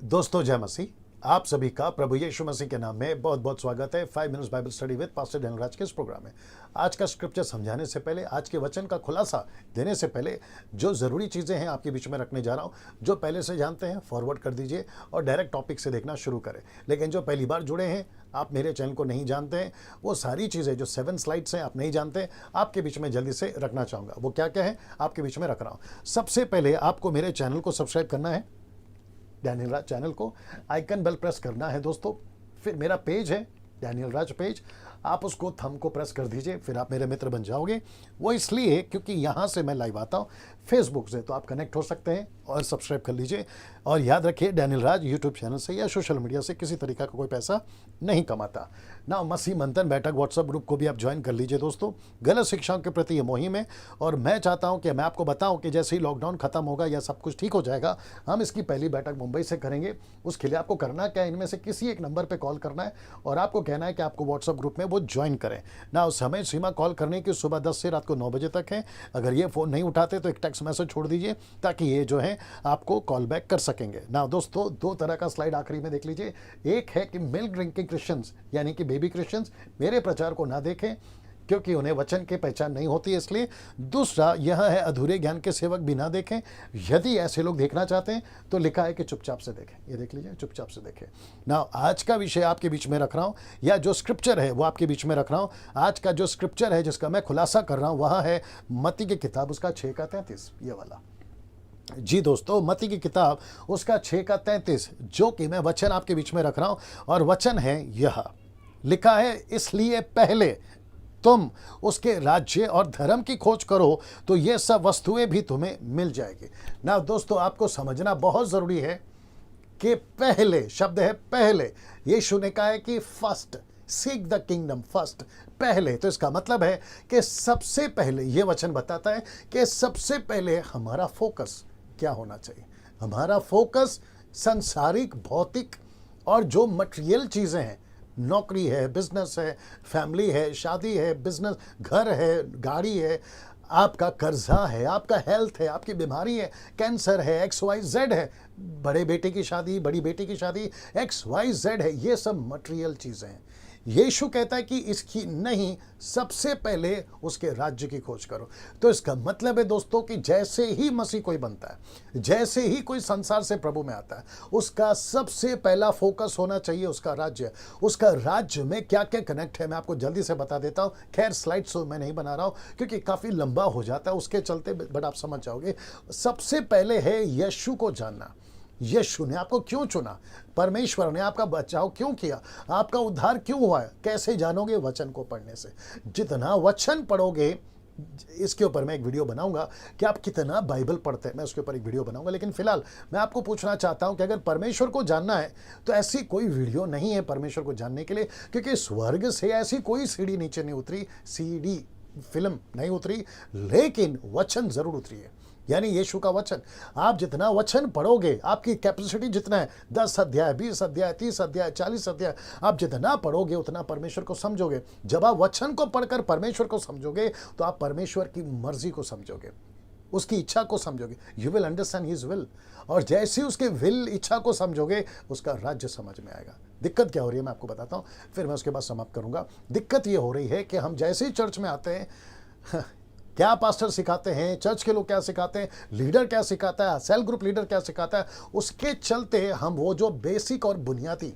दोस्तों जय मसीह। आप सभी का प्रभु यीशु मसीह के नाम में बहुत बहुत स्वागत है 5 minutes Bible study with pastor Daniel Raj के इस प्रोग्राम में। आज का स्क्रिप्चर समझाने से पहले, आज के वचन का खुलासा देने से पहले, जो ज़रूरी चीज़ें हैं आपके बीच में रखने जा रहा हूं। जो पहले से जानते हैं फॉरवर्ड कर दीजिए और डायरेक्ट टॉपिक से देखना शुरू करें। लेकिन जो पहली बार जुड़े हैं, आप मेरे चैनल को नहीं जानते हैं, वो सारी चीज़ें जो 7 स्लाइड्स हैं आप नहीं जानते, आपके बीच में जल्दी से रखना चाहूँगा। वो क्या क्या है आपके बीच में रख रहा हूँ। सबसे पहले आपको मेरे चैनल को सब्सक्राइब करना है, डैनियल राज चैनल को। आइकन बेल प्रेस करना है दोस्तों। फिर मेरा पेज है डैनियल राज पेज, आप उसको थंब को प्रेस कर दीजिए, फिर आप मेरे मित्र बन जाओगे। वो इसलिए क्योंकि यहाँ से मैं लाइव आता हूँ फेसबुक से, तो आप कनेक्ट हो सकते हैं और सब्सक्राइब कर लीजिए। और याद रखिए डैनियल राज यूट्यूब चैनल से या सोशल मीडिया से किसी तरीका का कोई पैसा नहीं कमाता ना। मसीह मंथन बैठक व्हाट्सएप ग्रुप को भी आप ज्वाइन कर लीजिए दोस्तों। गलत शिक्षाओं के प्रति ये मुहिम है और मैं चाहता हूँ कि मैं आपको बताऊँ कि जैसे ही लॉकडाउन खत्म होगा या सब कुछ ठीक हो जाएगा, हम इसकी पहली बैठक मुंबई से करेंगे। उसके लिए आपको करना क्या है, इनमें से किसी एक नंबर पर कॉल करना है और आपको कहना है कि आपको व्हाट्सएप ग्रुप में वो ज्वाइन करें ना। उस समय सीमा कॉल करने की सुबह 10 से रात को 9 बजे तक है। अगर ये फ़ोन नहीं उठाते तो एक टेक्स्ट मैसेज छोड़ दीजिए ताकि ये जो है आपको कॉल बैक कर सकेंगे ना। दोस्तों दो तरह का स्लाइड आखिरी में देख लीजिए। एक है कि मिल्क ड्रिंकिंग क्रिश्चियंस यानी कि बेबी क्रिश्चियंस मेरे प्रचार को ना देखें क्योंकि उन्हें वचन की पहचान नहीं होती है, इसलिए। दूसरा यह है अधूरे ज्ञान के सेवक भी ना देखें। यदि ऐसे लोग देखना चाहते हैं तो लिखा है कि चुपचाप से देखें। ये देख लीजिए, चुपचाप से देखें ना। आज का विषय आपके बीच में रख रहा हूं, या जो स्क्रिप्चर है वो आपके बीच में रख रहा हूं। आज का जो स्क्रिप्चर है जिसका मैं खुलासा कर रहा हूं वह है मत्ती की किताब, उसका 6 का 33, ये वाला। जी दोस्तों, मत्ती की किताब उसका 6 का 33, जो कि मैं वचन आपके बीच में रख रहा हूं। और वचन है यह, लिखा है, इसलिए पहले तुम उसके राज्य और धर्म की खोज करो तो ये सब वस्तुएं भी तुम्हें मिल जाएगी ना। दोस्तों आपको समझना बहुत जरूरी है कि पहले शब्द है पहले। यीशु ने कहा है कि first seek the kingdom, first पहले। तो इसका मतलब है कि सबसे पहले, ये वचन बताता है कि सबसे पहले हमारा फोकस क्या होना चाहिए। हमारा फोकस सांसारिक, भौतिक और जो मटेरियल चीज़ें हैं, नौकरी है, बिजनेस है, फैमिली है, शादी है, बिजनेस, घर है, गाड़ी है, आपका कर्जा है, आपका हेल्थ है, आपकी बीमारी है, कैंसर है, XYZ है, बड़े बेटे की शादी, बड़ी बेटी की शादी, XYZ है, ये सब मटेरियल चीज़ें हैं। यीशु कहता है कि इसकी नहीं, सबसे पहले उसके राज्य की खोज करो। तो इसका मतलब है दोस्तों कि जैसे ही मसीह कोई बनता है, जैसे ही कोई संसार से प्रभु में आता है, उसका सबसे पहला फोकस होना चाहिए उसका राज्य। उसका राज्य में क्या क्या कनेक्ट है मैं आपको जल्दी से बता देता हूँ। खैर स्लाइड्स मैं नहीं बना रहा हूँ क्योंकि काफ़ी लंबा हो जाता है उसके चलते, बट आप समझ जाओगे। सबसे पहले है यीशु को जानना। यीशु ने आपको क्यों चुना, परमेश्वर ने आपका बचाव क्यों किया, आपका उद्धार क्यों हुआ है, कैसे जानोगे? वचन को पढ़ने से। जितना वचन पढ़ोगे, इसके ऊपर मैं एक वीडियो बनाऊंगा कि आप कितना बाइबल पढ़ते हैं, मैं उसके ऊपर एक वीडियो बनाऊंगा। लेकिन फिलहाल मैं आपको पूछना चाहता हूं कि अगर परमेश्वर को जानना है तो ऐसी कोई वीडियो नहीं है परमेश्वर को जानने के लिए, क्योंकि स्वर्ग से ऐसी कोई सीढ़ी नीचे नहीं उतरी, सीडी फिल्म नहीं उतरी, लेकिन वचन जरूर उतरी है, यानी यीशु का वचन। आप जितना वचन पढ़ोगे, आपकी कैपेसिटी जितना है, 10 अध्याय, 20 अध्याय, 30 अध्याय, 40 अध्याय, आप जितना पढ़ोगे उतना परमेश्वर को समझोगे। जब आप वचन को पढ़कर परमेश्वर को समझोगे तो आप परमेश्वर की मर्जी को समझोगे, उसकी इच्छा को समझोगे। You will understand his will. और जैसे ही उसके विल, इच्छा को समझोगे, उसका राज्य समझ में आएगा। दिक्कत क्या हो रही है मैं आपको बताता हूँ, फिर मैं उसके बाद समाप्त करूंगा। दिक्कत ये हो रही है कि हम जैसे ही चर्च में आते हैं, क्या पास्टर सिखाते हैं, चर्च के लोग क्या सिखाते हैं, लीडर क्या सिखाता है, सेल ग्रुप लीडर क्या सिखाता है, उसके चलते हम वो जो बेसिक और बुनियादी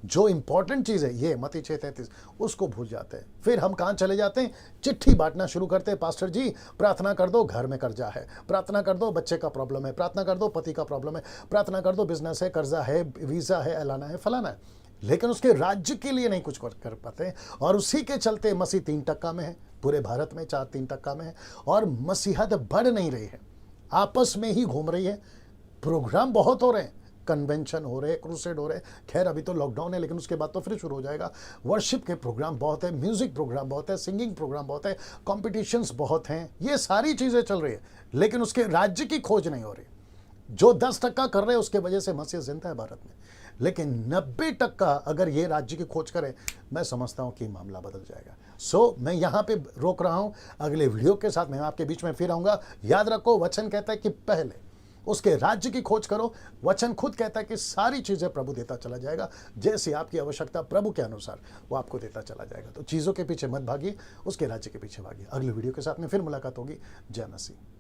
जो इंपॉर्टेंट चीज़ है, ये मत्ती 6:33, उसको भूल जाते हैं। फिर हम कहाँ चले जाते हैं, चिट्ठी बांटना शुरू करते हैं। पास्टर जी प्रार्थना कर दो, घर में कर्जा है, प्रार्थना कर दो, बच्चे का प्रॉब्लम है, प्रार्थना कर दो, पति का प्रॉब्लम है, प्रार्थना कर दो, बिजनेस है, कर्जा है, वीज़ा है, ऐलाना है, फलाना है। लेकिन उसके राज्य के लिए नहीं कुछ कर पाते। और उसी के चलते मसीह 3% में है, पूरे भारत में 4-3% में है, और मसीहत बढ़ नहीं रही है, आपस में ही घूम रही है। प्रोग्राम बहुत हो रहे हैं, कन्वेंशन हो रहे हैं, क्रूसेड हो रहे हैं। खैर अभी तो लॉकडाउन है, लेकिन उसके बाद तो फिर शुरू हो जाएगा। वर्शिप के प्रोग्राम बहुत है, म्यूजिक प्रोग्राम बहुत है, सिंगिंग प्रोग्राम बहुत है, कॉम्पिटिशन्स बहुत हैं, ये सारी चीज़ें चल रही है, लेकिन उसके राज्य की खोज नहीं हो रही। जो 10% कर रहे हैं उसके वजह से मसीह जिंदा है भारत में, लेकिन 90% अगर ये राज्य की खोज करें, मैं समझता हूं कि मामला बदल जाएगा। मैं यहां पे रोक रहा हूं। अगले वीडियो के साथ मैं आपके बीच में फिर आऊंगा। याद रखो, वचन कहता है कि पहले उसके राज्य की खोज करो। वचन खुद कहता है कि सारी चीज़ें प्रभु देता चला जाएगा, जैसी आपकी आवश्यकता प्रभु के अनुसार वो आपको देता चला जाएगा। तो चीज़ों के पीछे मत भागिए, उसके राज्य के पीछे भागिए। अगले वीडियो के साथ में फिर मुलाकात होगी। जय मसीह।